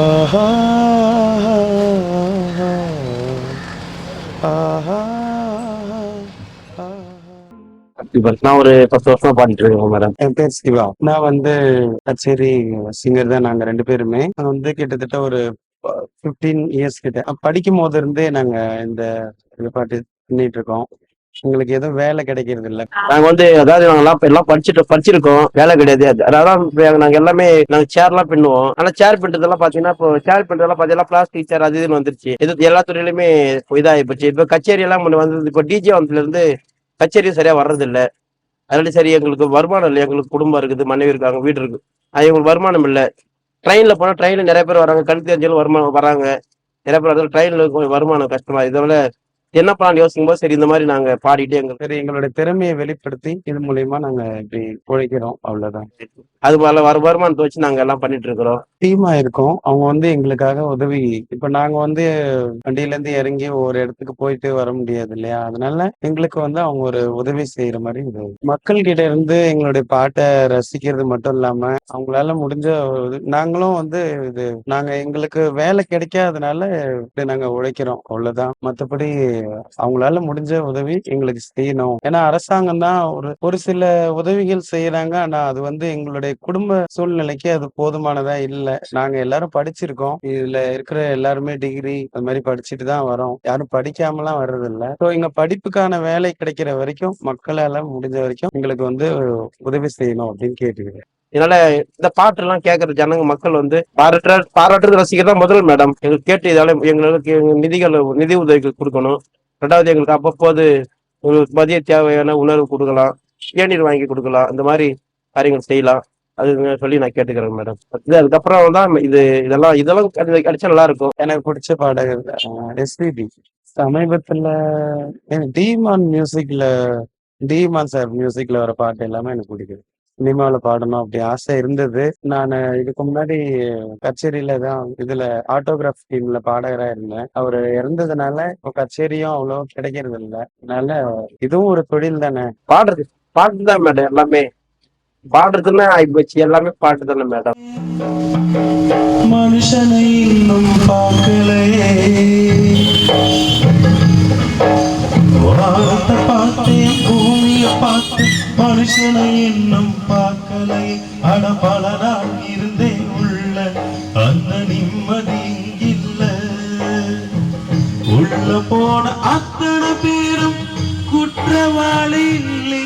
ஆஹா, ஆஹா, ஆஹா. நான் ஒரு 10 வருஷமா பாடிட்டு இருக்கேன் மேடம். என் பேர் சிவா. நான் கச்சேரி சிங்கர் தான். நாங்க 2 பேருமே. நான் கிட்டத்தட்ட ஒரு 15 இயர்ஸ் கிட்ட. படிக்கும் போது இருந்தே நாங்க இந்த பாட்டு பண்ணிட்டு இருக்கோம். எங்களுக்கு எதுவும் வேலை கிடைக்கிறது இல்ல. நாங்க அதாவது நாங்க எல்லாம் படிச்சிருக்கோம், வேலை கிடையாது. அதான் நாங்க எல்லாமே சேர் எல்லாம் பின்னுவோம். ஆனா சேர் பின்றதெல்லாம் பாத்தீங்கன்னா, இப்போ சேர் பின்றதெல்லாம் பாத்தீங்கன்னா பிளாஸ்டிக் சேர் அது இதுன்னு வந்துருச்சு. இது எல்லா துறையிலுமே இதாகி போச்சு. இப்போ கச்சேரி எல்லாம் வந்து இப்போ டிஜே வந்ததுல இருந்து கச்சேரியும் சரியா வர்றது இல்ல. அதனால சரி, எங்களுக்கு வருமானம் இல்லை, எங்களுக்கு குடும்பம் இருக்குது, மனைவி இருக்காங்க, வீடு இருக்கு, அது எங்களுக்கு வருமானம் இல்லை. ட்ரெயின்ல போனா ட்ரெயின்ல நிறைய பேர் வராங்க, கண் தெரிஞ்சாலும் வருமானம் வராங்க நிறைய பேர். அதில் ட்ரெயின்ல கொஞ்சம் வருமானம் கஷ்டமா, இதோட என்ன பண்ணலாம்னு யோசிக்கும் போது சரி இந்த மாதிரி நாங்க பாடிட்டே சரி, எங்களுடைய திறமையை வெளிப்படுத்தி இது மூலியமா நாங்க இப்படி உழைக்கிறோம். அவ்வளவுதான். அது போல வருமானத்தை வச்சு நாங்க எல்லாம் பண்ணிட்டு இருக்கிறோம். டீமா இருக்கோம். அவங்க எங்களுக்காக உதவி. இப்ப நாங்க வண்டியில இருந்து இறங்கி ஒரு இடத்துக்கு போயிட்டு வர முடியாது இல்லையா? அதனால எங்களுக்கு அவங்க ஒரு உதவி செய்யற மாதிரி மக்கள் கிட்ட இருந்து எங்களுடைய பாட்டை ரசிக்கிறது மட்டும் இல்லாம அவங்களால முடிஞ்ச நாங்களும் இது நாங்க எங்களுக்கு வேலை கிடைக்காதனால இப்படி நாங்க உழைக்கிறோம். அவ்வளவுதான். மத்தபடி அவங்களால முடிஞ்ச உதவி எங்களுக்கு செய்யணும். ஏன்னா அரசாங்கம் தான் ஒரு ஒரு சில உதவிகள் செய்யறாங்க. ஆனா அது எங்களுடைய குடும்ப சூழ்நிலைக்கு அது போதுமானதா இல்ல. நாங்க எல்லாரும் படிச்சிருக்கோம். இதுல இருக்கிற எல்லாருமே டிகிரி அது மாதிரி படிச்சுட்டு தான் வரோம். யாரும் படிக்காமலாம் வர்றது இல்ல. ஸோ எங்க படிப்புக்கான வேலை கிடைக்கிற வரைக்கும் மக்களால முடிஞ்ச வரைக்கும் எங்களுக்கு உதவி செய்யணும் அப்படின்னு கேட்டுக்கிறேன். இதனால இந்த பாட்டு எல்லாம் கேட்கற ஜனங்க மக்கள் பாராட்டுறது ரசிக்கிறதா முதல் மேடம். எங்களுக்கு கேட்டு இதால எங்களுக்கு நிதி உதவிகள் கொடுக்கணும். ரெண்டாவது எங்களுக்கு அவ்வப்போது உங்களுக்கு மதிய தேவையான உணர்வு கொடுக்கலாம், தேநீர் வாங்கி கொடுக்கலாம், இந்த மாதிரி காரியங்கள் செய்யலாம். அது சொல்லி நான் கேட்டுக்கிறேன் மேடம். அதுக்கப்புறம் தான் இதெல்லாம் கிடைச்சா நல்லா இருக்கும். எனக்கு பிடிச்ச பாடகர் எஸ்பிபி. சமீபத்துல டிமான் சார் மியூசிக்ல வர பாட்டு எல்லாமே எனக்கு பிடிக்குது. சினிமாவில பாடணும் அப்படி ஆசை இருந்தது. நான் இதுக்கு முன்னாடி கச்சேரியில தான் இதுல ஆட்டோகிராஃப் டீம்ல பாடகரா இருந்தேன். அவரு இறந்ததுனால இப்போ கச்சேரியும் அவ்வளவு கிடைக்கிறது இல்லை. அதனால இதுவும் ஒரு தொழில் தானே. பாட்டு தான் மேடம். எல்லாமே பாடுறதுன்னா ஆயிப்போச்சு, எல்லாமே பாட்டு தானே மேடம். மனுஷனை இன்னும் பார்க்கலையே, வானத்தை பார்த்தேன், பூமிய பார்த்து மனுஷனை இன்னும் பார்க்கலை. அட பல நாள் இருந்தே உள்ள அந்த நிம்மதி இங்கில்ல. உள்ள போன அத்தனை பேரும் குற்றவாளி இல்லை.